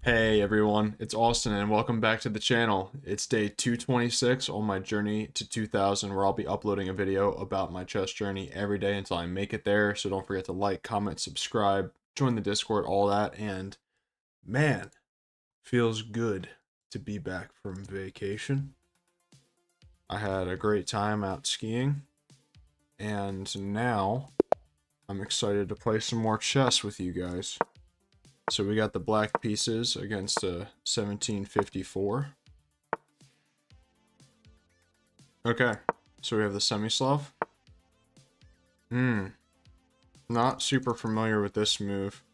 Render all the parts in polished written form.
Hey everyone, it's Austin and welcome back to the channel. It's day 226 on my journey to 2000 where I'll be uploading a video about my chess journey every day until I make it there. So don't forget to like, comment, subscribe, join the Discord, all that. And man, feels good to be back from vacation. I had a great time out skiing and now I'm excited to play some more chess with you guys. So we got the black pieces against a 1754. Okay, so we have the semi-Slav. Not super familiar with this move.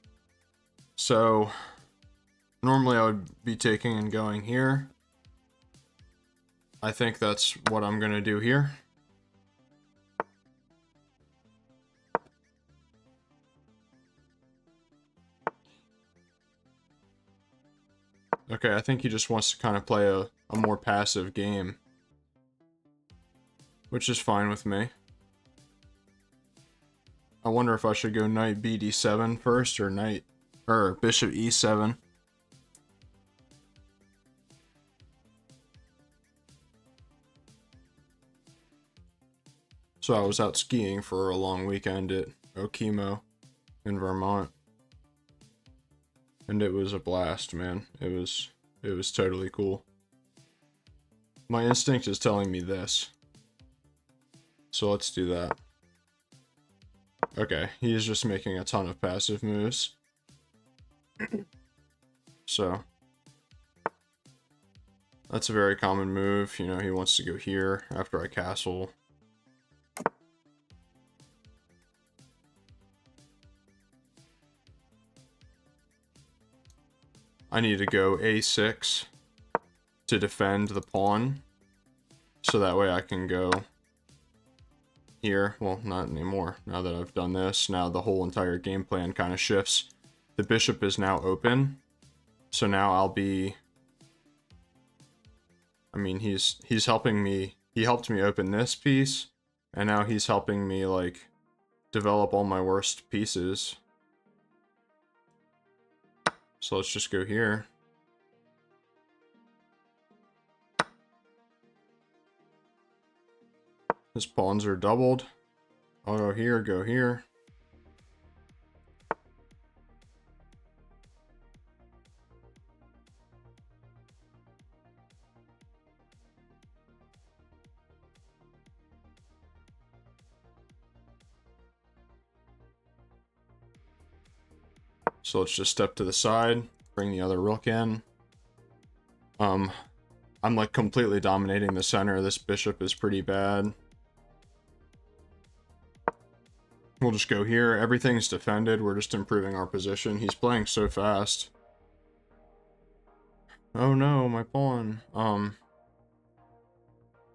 So normally I would be taking and going here. I think that's what I'm gonna do here. Okay, I think he just wants to kind of play a more passive game, which is fine with me. I wonder if I should go knight bd7 first or bishop e7. So I was out skiing for a long weekend at Okemo in Vermont. And it was a blast, man. It was totally cool. My instinct is telling me this. So let's do that. Okay, he is just making a ton of passive moves. So that's a very common move. You know, he wants to go here after I castle. I need to go a6 to defend the pawn. So that way I can go here. Well, not anymore. Now that I've done this, now the whole entire game plan kind of shifts. The bishop is now open. So now I'll be... I mean, he's helping me. He helped me open this piece. And now he's helping me, like, develop all my worst pieces. So let's just go here. His pawns are doubled. I'll go here, go here. So let's just step to the side, bring the other rook in. I'm like completely dominating the center. This bishop is pretty bad. We'll just go here. Everything's defended. We're just improving our position. He's playing so fast. Oh no, my pawn.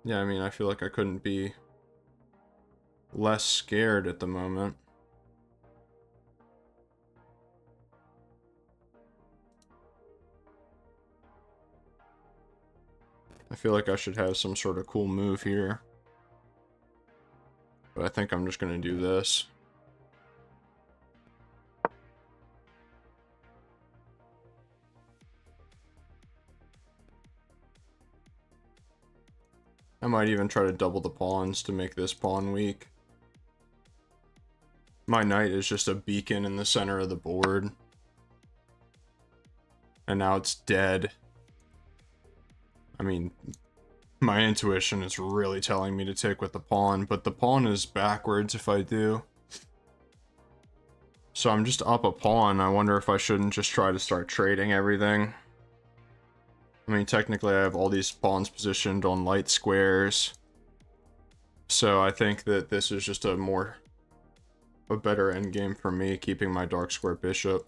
Yeah, I mean, I feel like I couldn't be less scared at the moment. I feel like I should have some sort of cool move here. But I think I'm just going to do this. I might even try to double the pawns to make this pawn weak. My knight is just a beacon in the center of the board. And now it's dead. I mean, my intuition is really telling me to take with the pawn, but the pawn is backwards if I do. So I'm just up a pawn. I wonder if I shouldn't just try to start trading everything. I mean, technically I have all these pawns positioned on light squares. So I think that this is just a better endgame for me, keeping my dark square bishop.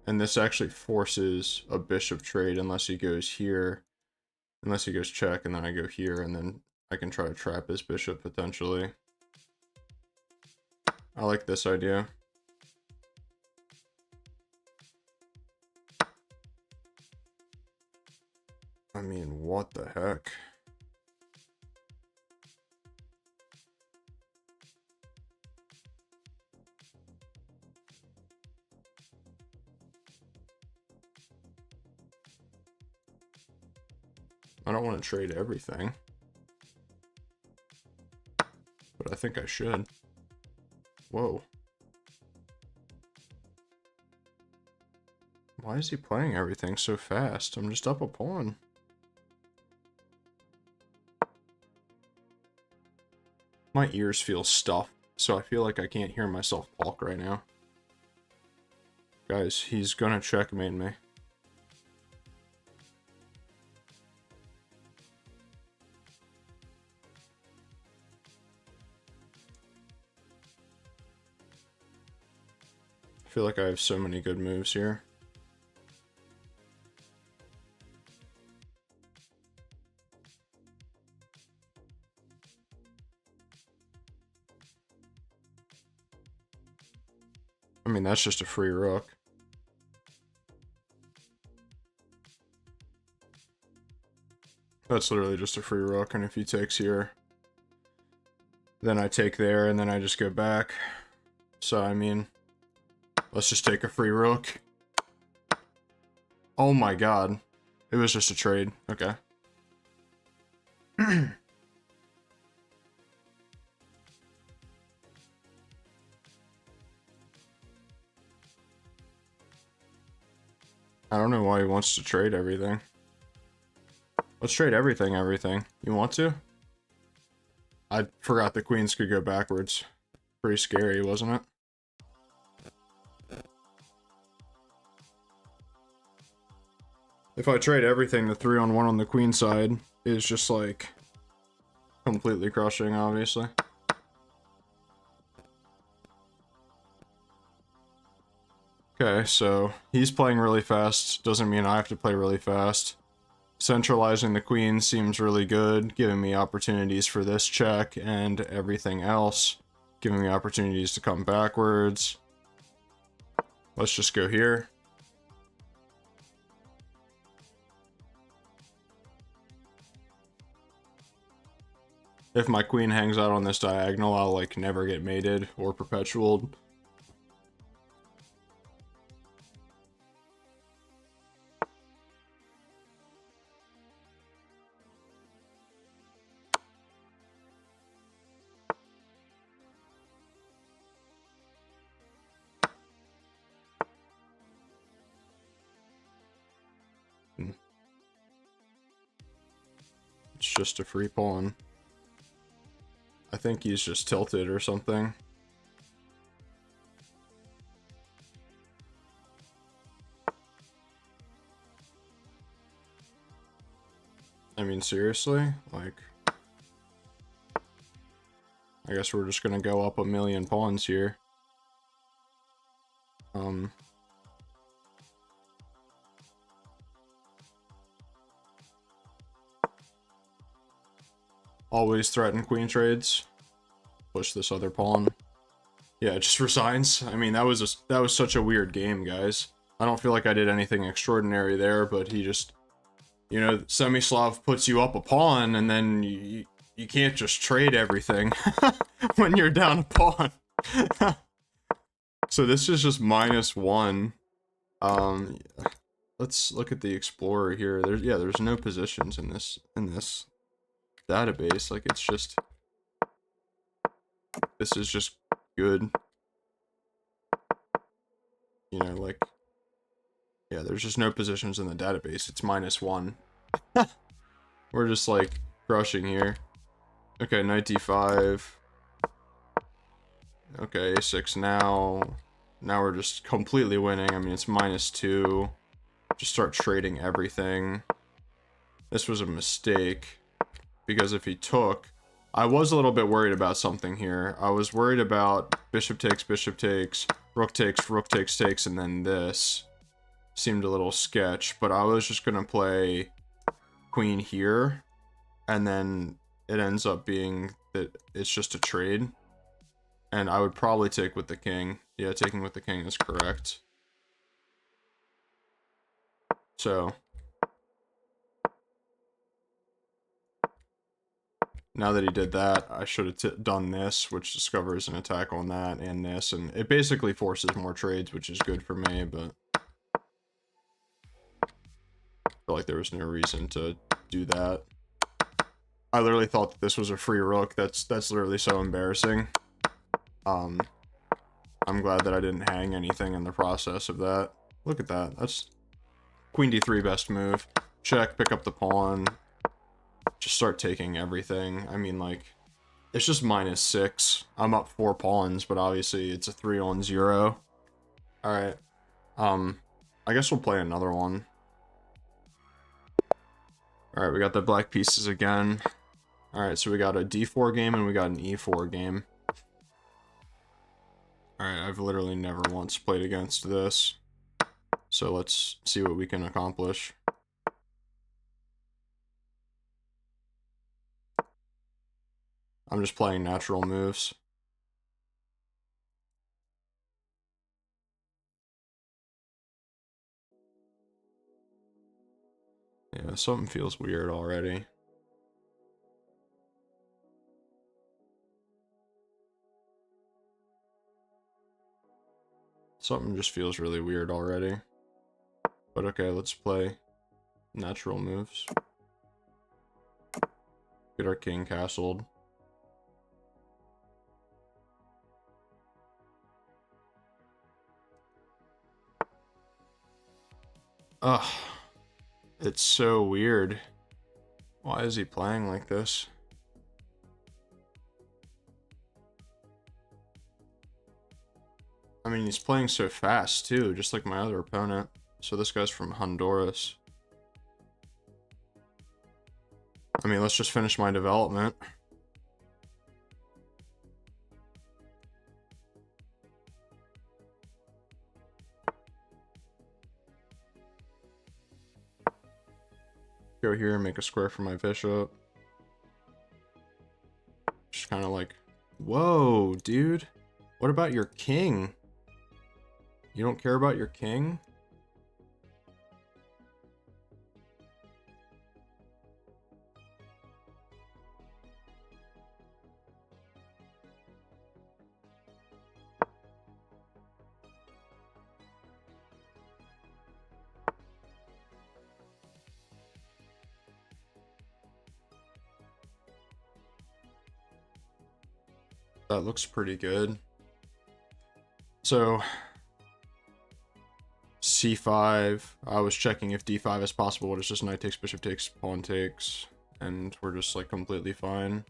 And this actually forces a bishop trade unless he goes here. Unless he goes check, and then I go here, and then I can try to trap his bishop, potentially. I like this idea. I mean, what the heck? I don't want to trade everything. But I think I should. Whoa. Why is he playing everything so fast? I'm just up a pawn. My ears feel stuffed, so I feel like I can't hear myself talk right now. Guys, he's gonna checkmate me. I feel like I have so many good moves here. I mean, that's just a free rook. That's literally just a free rook, and if he takes here, then I take there, and then I just go back. So, I mean, let's just take a free rook. Oh my god. It was just a trade. Okay. I don't know why he wants to trade everything. Let's trade everything. You want to? I forgot the queens could go backwards. Pretty scary, wasn't it? If I trade everything, the 3-on-1 on the queen side is just like completely crushing, obviously. Okay, so he's playing really fast. Doesn't mean I have to play really fast. Centralizing the queen seems really good, giving me opportunities for this check and everything else. Giving me opportunities to come backwards. Let's just go here. If my queen hangs out on this diagonal, I'll like never get mated or perpetualed. It's just a free pawn. I think he's just tilted or something. I mean, seriously? Like, I guess we're just gonna go up a million pawns here. Always threaten queen trades. Push this other pawn. Yeah, it just resigns. I mean, that was such a weird game, guys. I don't feel like I did anything extraordinary there, but he just, you know, Semislav puts you up a pawn, and then you can't just trade everything when you're down a pawn. So this is just -1. Let's look at the Explorer here. There's no positions in this database. Like, it's just, this is just good. You know, like, yeah, there's just no positions in the database. It's -1. We're just like crushing here. Okay, knight d5. Okay, a6 now. Now we're just completely winning. I mean, it's -2. Just start trading everything. This was a mistake, because if he took, I was a little bit worried about something here. I was worried about bishop takes, rook takes, and then this seemed a little sketch, but I was just gonna play queen here, and then it ends up being that it's just a trade, and I would probably take with the king. Yeah, taking with the king is correct. So now that he did that, I should have done this, which discovers an attack on that, and this, and it basically forces more trades, which is good for me, but I feel like there was no reason to do that. I literally thought that this was a free rook. That's literally so embarrassing. I'm glad that I didn't hang anything in the process of that. Look at that. That's queen d3 best move. Check, pick up the pawn. Just start taking everything. I mean, like, it's just -6. I'm up 4 pawns, but obviously it's a 3-on-0. Alright. I guess we'll play another one. Alright, we got the black pieces again. Alright, so we got a d4 game and we got an e4 game. Alright, I've literally never once played against this. So let's see what we can accomplish. I'm just playing natural moves. Yeah, something feels weird already. Something just feels really weird already. But okay, let's play natural moves. Get our king castled. Ugh. It's so weird. Why is he playing like this? I mean, he's playing so fast too, just like my other opponent. So this guy's from Honduras. I mean, let's just finish my development. Go here and make a square for my bishop. Just kind of like, whoa, dude. What about your king? You don't care about your king? That looks pretty good. So, c5. I was checking if d5 is possible, but it's just knight takes, bishop takes, pawn takes, and we're just like completely fine.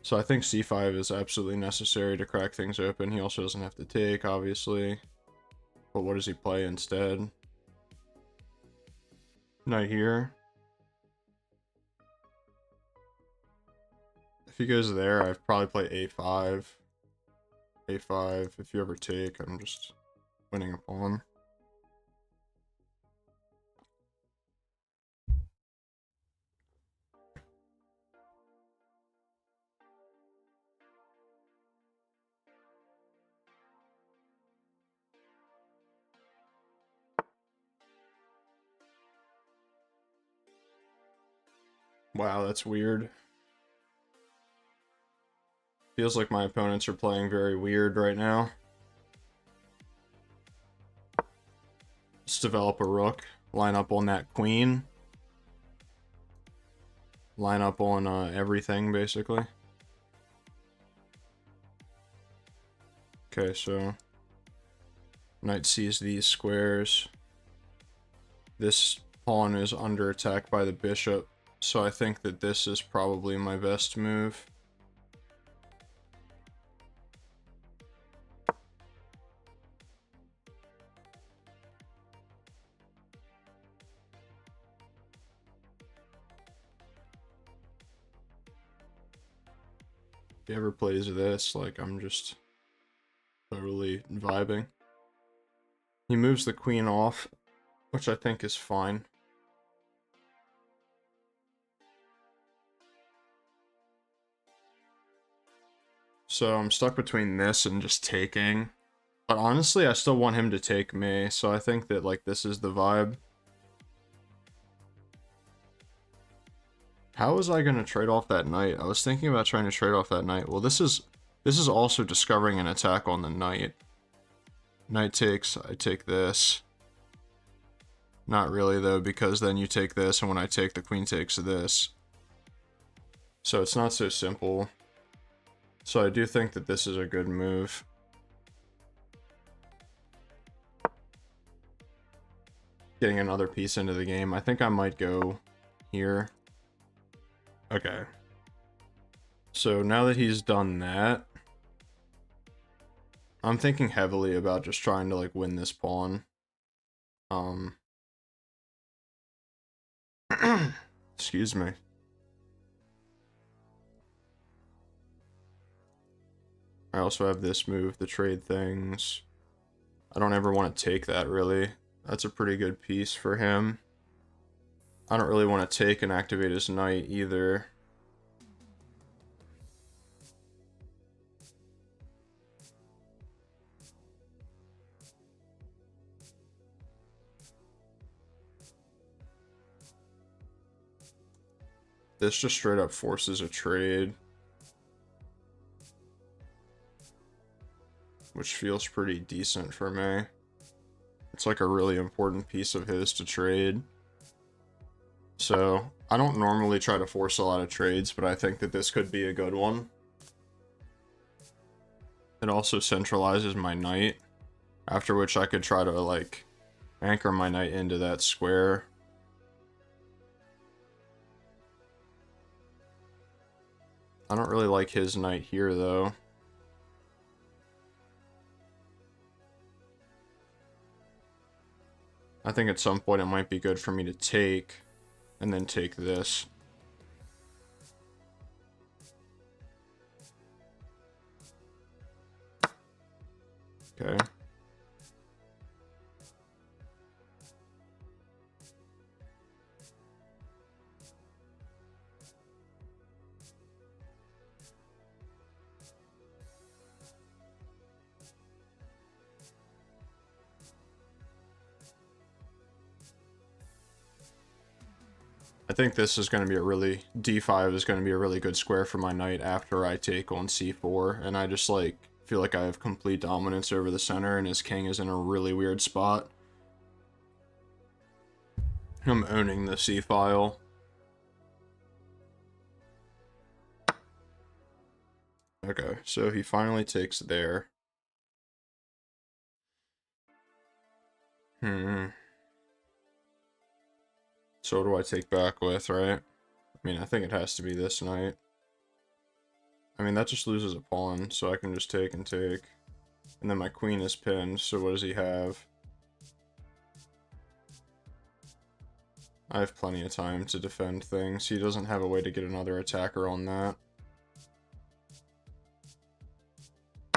So I think c5 is absolutely necessary to crack things open. He also doesn't have to take, obviously. But what does he play instead? Knight here. If he goes there, I'd probably play a5. a5. If you ever take, I'm just winning a pawn. Wow, that's weird. Feels like my opponents are playing very weird right now. Let's develop a rook. Line up on that queen. Line up on everything, basically. Okay, so knight sees these squares. This pawn is under attack by the bishop, so I think that this is probably my best move. If he ever plays this, like, I'm just totally vibing. He moves the queen off, which I think is fine. So I'm stuck between this and just taking. But honestly, I still want him to take me, so I think that, like, this is the vibe. How was I going to trade off that knight? I was thinking about trying to trade off that knight. Well, this is also discovering an attack on the knight. Knight takes, I take this. Not really, though, because then you take this, and when I take, the queen takes this. So it's not so simple. So I do think that this is a good move. Getting another piece into the game. I think I might go here. Okay. So now that he's done that, I'm thinking heavily about just trying to, like, win this pawn. Excuse me. I also have this move, the trade things. I don't ever want to take that, really. That's a pretty good piece for him. I don't really want to take and activate his knight either. This just straight up forces a trade, which feels pretty decent for me. It's like a really important piece of his to trade. So, I don't normally try to force a lot of trades, but I think that this could be a good one. It also centralizes my knight, after which I could try to, like, anchor my knight into that square. I don't really like his knight here, though. I think at some point it might be good for me to take, and then take this. Okay. I think this is going to be a really... d5 is going to be a really good square for my knight after I take on c4, and I just, like, feel like I have complete dominance over the center, and his king is in a really weird spot. I'm owning the c-file. Okay, so he finally takes there. So what do I take back with, right? I mean, I think it has to be this knight. I mean, that just loses a pawn, so I can just take and take. And then my queen is pinned, so what does he have? I have plenty of time to defend things. He doesn't have a way to get another attacker on that.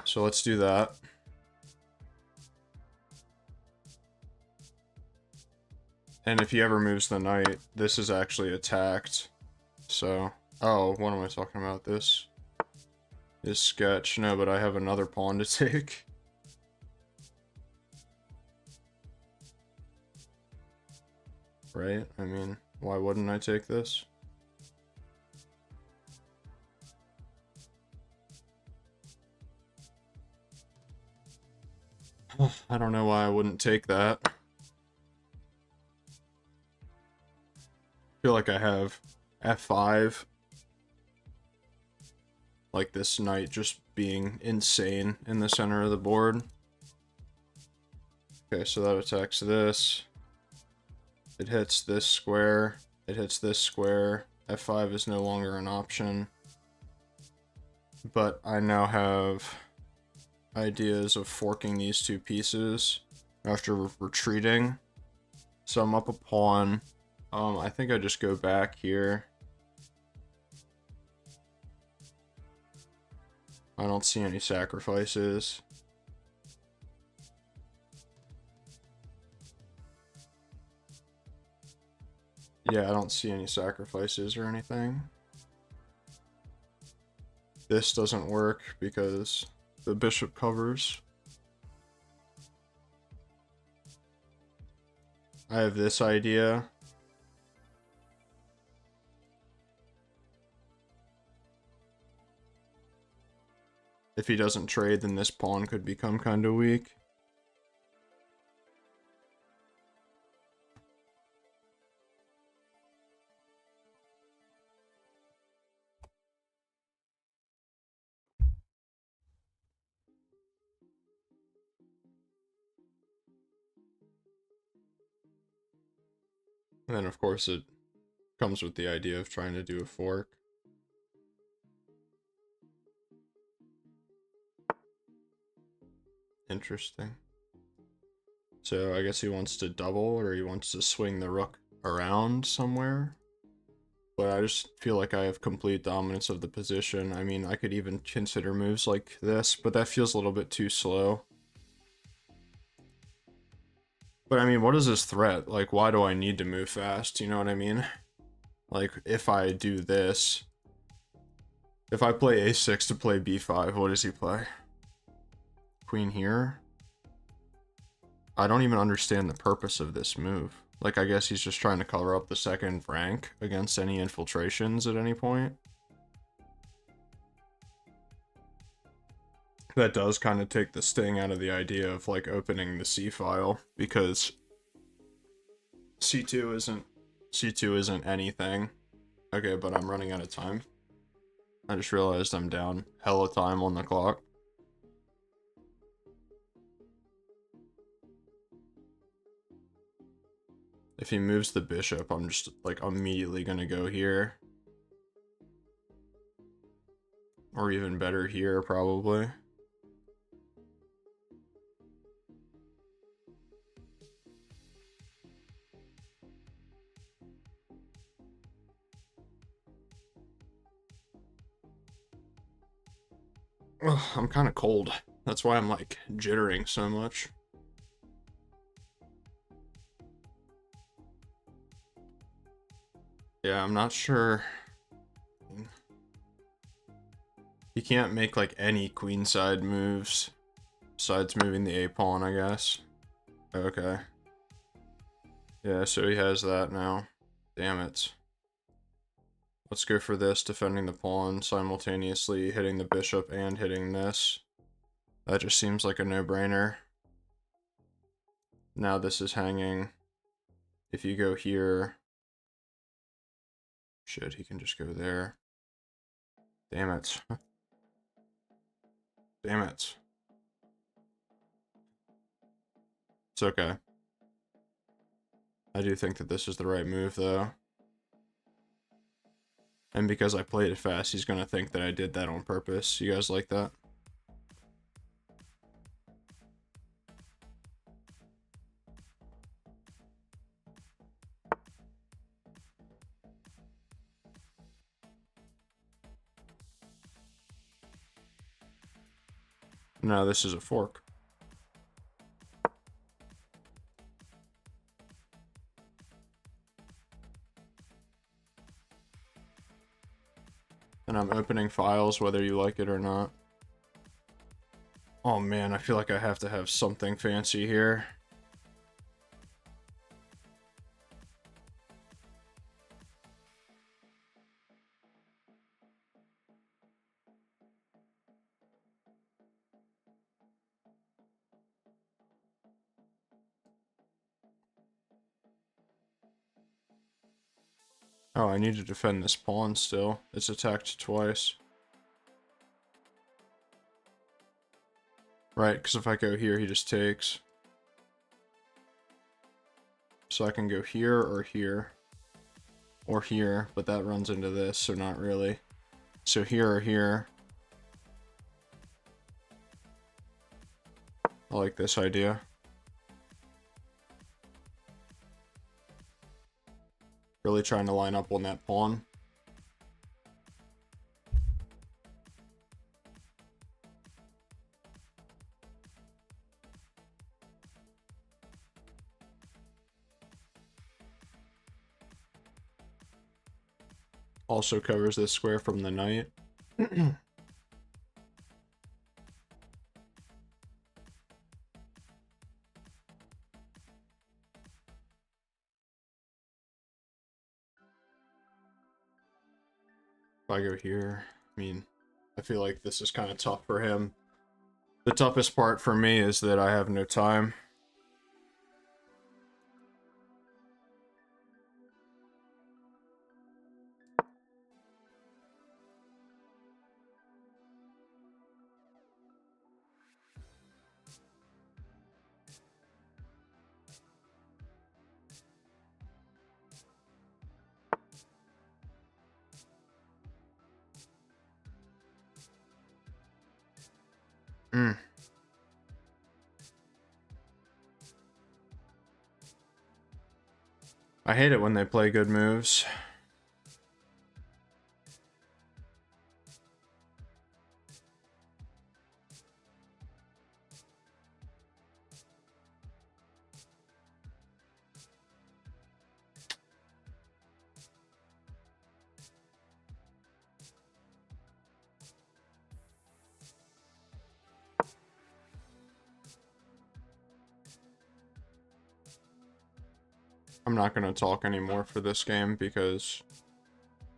So let's do that. And if he ever moves the knight, this is actually attacked. So, oh, what am I talking about? This is sketch. No, but I have another pawn to take. Right? I mean, why wouldn't I take this? I don't know why I wouldn't take that. I feel like I have f5. Like this knight just being insane in the center of the board. Okay, so that attacks this. It hits this square. It hits this square. f5 is no longer an option. But I now have ideas of forking these two pieces after retreating. So I'm up a pawn. I think I just go back here. I don't see any sacrifices. Yeah, I don't see any sacrifices or anything. This doesn't work because the bishop covers. I have this idea. If he doesn't trade, then this pawn could become kind of weak. And then, of course, it comes with the idea of trying to do a fork. Interesting. So I guess he wants to double, or he wants to swing the rook around somewhere. But I just feel like I have complete dominance of the position. I mean, I could even consider moves like this, but that feels a little bit too slow. But I mean, what is this threat? Like, why do I need to move fast? You know what I mean? Like, if I do this, if I play a6 to play b5, what does he play? Queen here? I don't even understand the purpose of this move. Like, I guess he's just trying to cover up the second rank against any infiltrations at any point. That does kind of take the sting out of the idea of, like, opening the C file, because C2 isn't anything. Okay, but I'm running out of time. I just realized I'm down hella time on the clock. If he moves the bishop, I'm just, like, immediately gonna go here. Or even better here, probably. Ugh, I'm kind of cold. That's why I'm, like, jittering so much. Yeah, I'm not sure. He can't make, like, any queenside moves besides moving the a pawn, I guess. Okay. Yeah, so he has that now. Damn it. Let's go for this, defending the pawn, simultaneously hitting the bishop and hitting this. That just seems like a no-brainer. Now this is hanging. If you go here... Shit, he can just go there. Damn it. Damn it. It's okay. I do think that this is the right move, though. And because I played it fast, he's gonna think that I did that on purpose. You guys like that? No, this is a fork. And I'm opening files whether you like it or not. Oh man, I feel like I have to have something fancy here. Oh, I need to defend this pawn still. It's attacked twice. Right, because if I go here, he just takes. So I can go here or here. Or here, but that runs into this, so not really. So here or here. I like this idea. Really trying to line up on that pawn. Also covers this square from the knight. If I go here, I mean, I feel like this is kind of tough for him. The toughest part for me is that I have no time. I hate it when they play good moves. I'm not going to talk anymore for this game because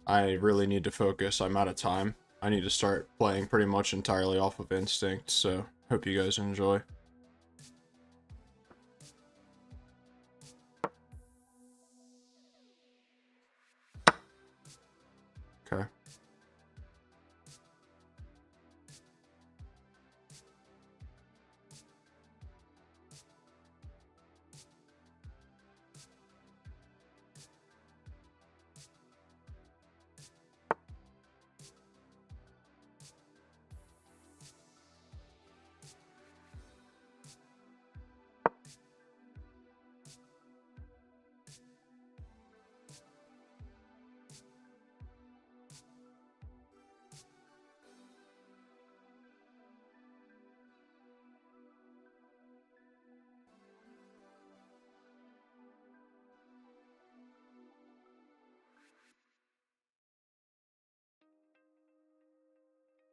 I really need to focus. I'm out of time. I need to start playing pretty much entirely off of instinct, so hope you guys enjoy. Okay.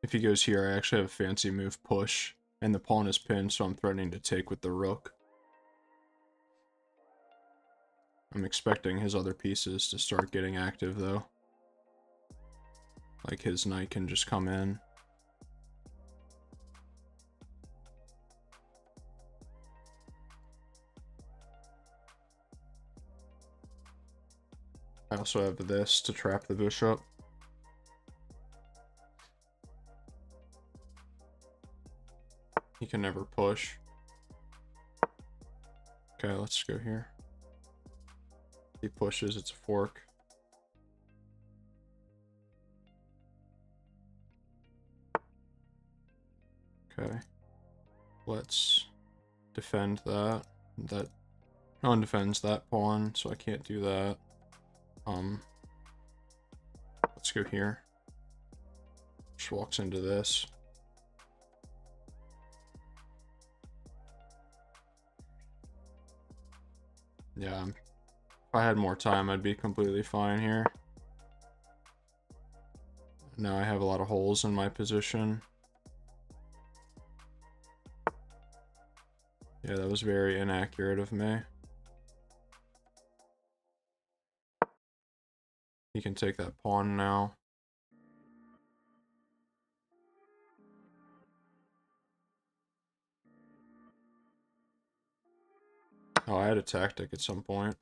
If he goes here, I actually have a fancy move, push, and the pawn is pinned, so I'm threatening to take with the rook. I'm expecting his other pieces to start getting active, though. Like, his knight can just come in. I also have this to trap the bishop. He can never push. Okay, let's go here. He pushes, it's a fork. Okay. Let's defend that. That undefends that pawn, so I can't do that. Let's go here. Just walks into this. Yeah, if I had more time, I'd be completely fine here. Now I have a lot of holes in my position. Yeah, that was very inaccurate of me. He can take that pawn now. Oh, I had a tactic at some point.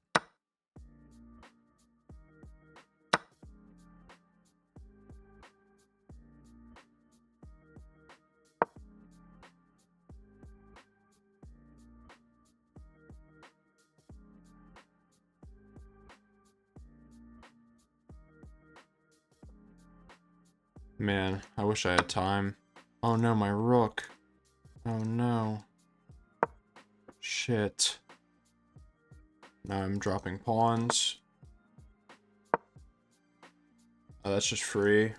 Man, I wish I had time. Oh no, my rook. Oh no. Shit. Now I'm dropping pawns. Oh, that's just free.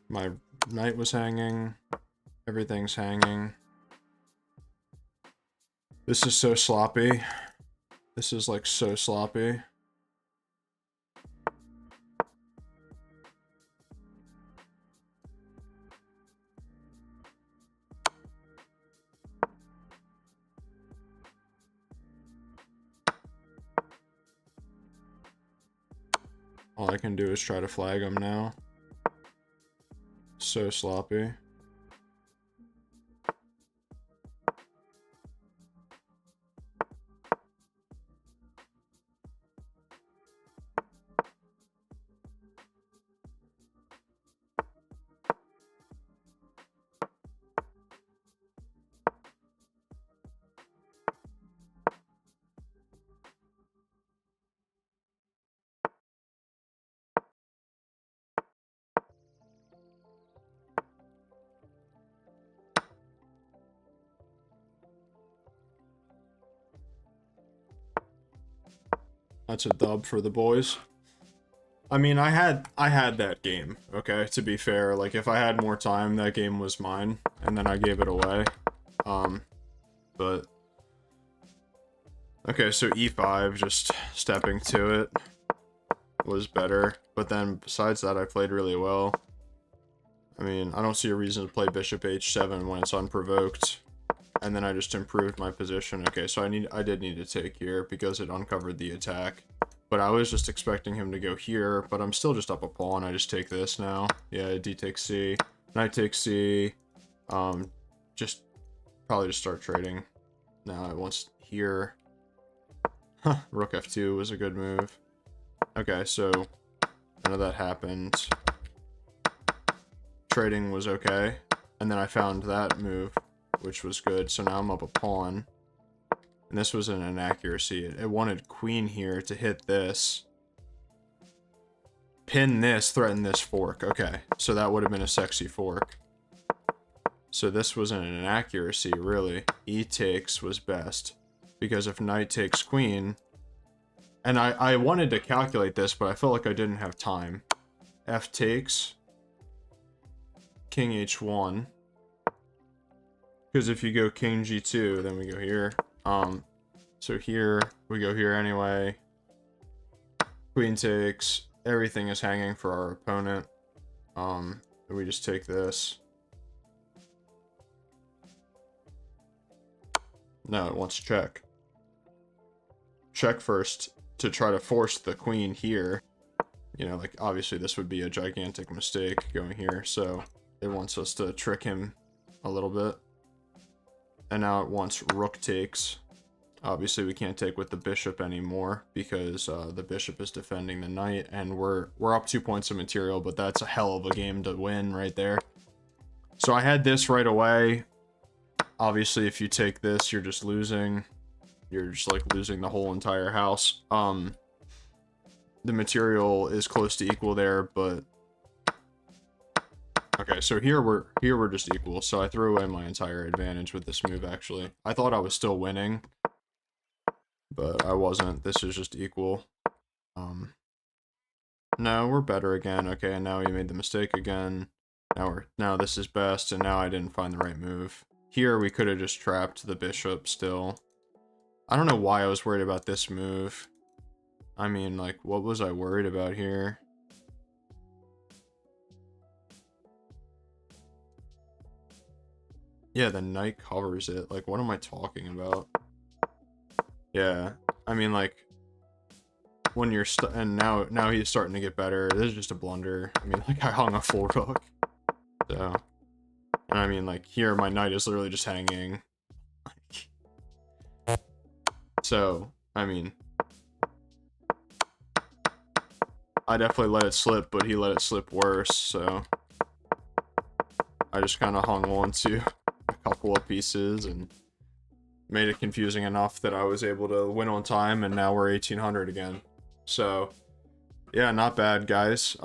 My knight was hanging. Everything's hanging. This is so sloppy. This is like so sloppy. All I can do is try to flag him now. So sloppy. That's a dub for the boys. I mean, I had that game, okay, to be fair. Like, if I had more time, that game was mine, and then I gave it away. But... Okay, so e5, just stepping to it, was better. But then, besides that, I played really well. I mean, I don't see a reason to play bishop h7 when it's unprovoked. And then I just improved my position. Okay, so I did need to take here because it uncovered the attack. But I was just expecting him to go here, but I'm still just up a pawn. I just take this now. Yeah, d takes c. Knight takes c. Just probably just start trading. Now it wants here. Huh, rook f2 was a good move. Okay, so none of that happened. Trading was okay. And then I found that move, which was good. So now I'm up a pawn. And this was an inaccuracy. It wanted queen here to hit this. Pin this, threaten this fork. Okay, so that would have been a sexy fork. So this was an inaccuracy, really. E takes was best. Because if knight takes queen... And I wanted to calculate this, but I felt like I didn't have time. F takes. King h1. Because if you go king g2, then we go here. So here, we go here anyway. Queen takes. Everything is hanging for our opponent. We just take this. No, it wants check. Check first to try to force the queen here. You know, like, obviously this would be a gigantic mistake going here, so it wants us to trick him a little bit. And now it wants rook takes. Obviously we can't take with the bishop anymore because the bishop is defending the knight, and we're up 2 points of material, but that's a hell of a game to win right there. So I had this right away. Obviously if you take this, you're just losing. You're just like losing the whole entire house. The material is close to equal there, but okay, so here we're just equal. So I threw away my entire advantage with this move, actually. I thought I was still winning, but I wasn't. This is just equal. No, we're better again. Okay, and now we made the mistake again. Now this is best, and now I didn't find the right move. Here we could have just trapped the bishop still. I don't know why I was worried about this move. I mean, like, what was I worried about here? Yeah, the knight covers it. Like, what am I talking about? Yeah, I mean, like, when you're and now he's starting to get better. This is just a blunder. I mean, like, I hung a full rook. So, and I mean, like, here my knight is literally just hanging. So, I mean, I definitely let it slip, but he let it slip worse, so I just kind of hung on to a couple of pieces and made it confusing enough that I was able to win on time, and now we're 1800 again. So, yeah, not bad, guys.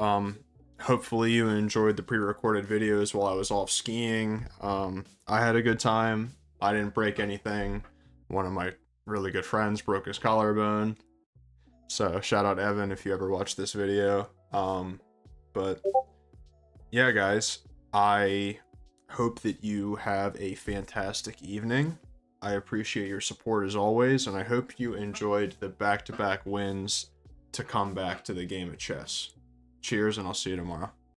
Hopefully you enjoyed the pre-recorded videos while I was off skiing. I had a good time. I didn't break anything. One of my really good friends broke his collarbone. So, shout out Evan if you ever watch this video. But, yeah, guys, I hope that you have a fantastic evening. I appreciate your support as always, and I hope you enjoyed the back-to-back wins to come back to the game of chess. Cheers, and I'll see you tomorrow.